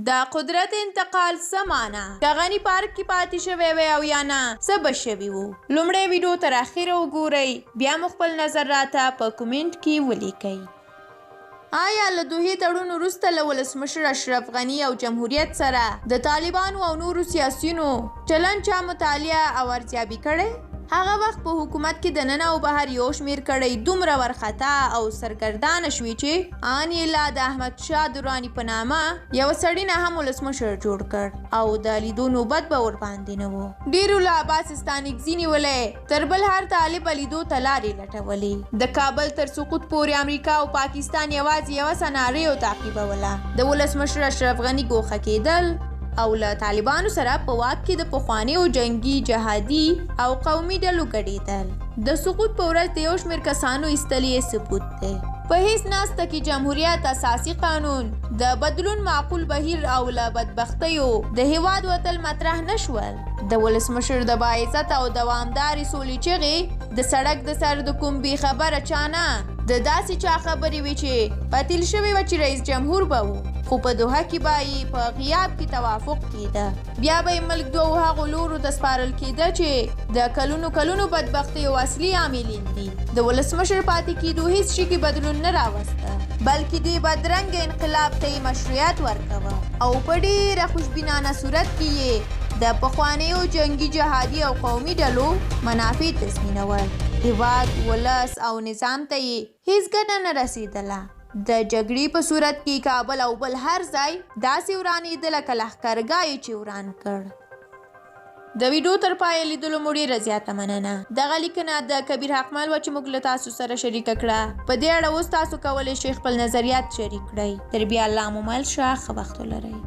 د قدرت انتقال څه معنی؟ که غني پارک کې پاتې شوی وی او یا نه څه به شوي وو؟ لومړی ویډیو تر اخره وګورئ، بیا مو خپل نظر راته په کومنټ کې ولیکئ. آیا له دوحې تړون وروسته له ولسمشر اشرف غني او جمهوریت سره د طالبانو او نورو سیاسیونو چلند چا مطالعه او ارزیابي کړی؟ هغه وخت په حکومت کې د ننه او بهر یو شمېر کړۍ دومره ورخطا او سرګردانه شوې چې ان یې لا د احمدشاه دراني په نامه یوه سړي نه هم ولسمشر جوړ کړ او د لیدو نوبت به ورباندې نه و. ډېرو له عباس ستانکزي نیولی تر بل هر طالب لیدو ته لارې لټولې. د کابل تر سقوط پورې امریکا او پاکستان یوازې یوه سناریو تعقیبوله، د ولسمشر اشرف غني ګوښه کېدل او له طالبانو سره په واک کې د پخوانیو جنگي جهادي او قومي ډلو ګډېدل. د سقوط په ورځ د یو شمېر کسانو ایستل یې ثبوت دی. په هیڅ ناسته کې جمهوریت، اساسي قانون، د بدلون معقول بهیر او له بدبختیو د هیواد وتل مطرح نه شول. د ولسمشر د باعزت او دوامدارې سولې چغې د سړک د سر د کوم بې خبره چا نه د داسې چا خبرې وې چې پتیل شوې وه چې رئیس جمهور به و، خو په دوحه کې به یې په غیاب کې توافق کېده. بیا به یې ملک دوو هغو لورو ته سپارل کېده چې د کلونو بدبختیو اصلي عاملین دي. د ولسمشر پاتې کېدو هیڅ شي کې بدلون نه راوسته، بلکې دې بدرنګه انقلاب ته یې مشروعیت ورکوه او په ډېره خوشبینانه صورت کې یې د پخوانیو جنگي جهادي او قومي ډلو منافع تضمینول. هیواد، ولس او نظام ته یې هیڅ ګټه نه رسېدله. د جګړې په صورت کې کابل او بل هر ځای داسې ورانېده لکه لښکرګاه یې چې وران کړ. د ویډیو تر پایه لیدلو مو ډېره زیاته مننه. دغه لیکنه د کبیر حقمل وه چې موږ له تاسو سره شریکه کړه. په دې اړه اوس تاسو کولی شئ خپل نظریات شریک کړئ. تر بیا الله مو مل شه. ښه وخت ولرئ.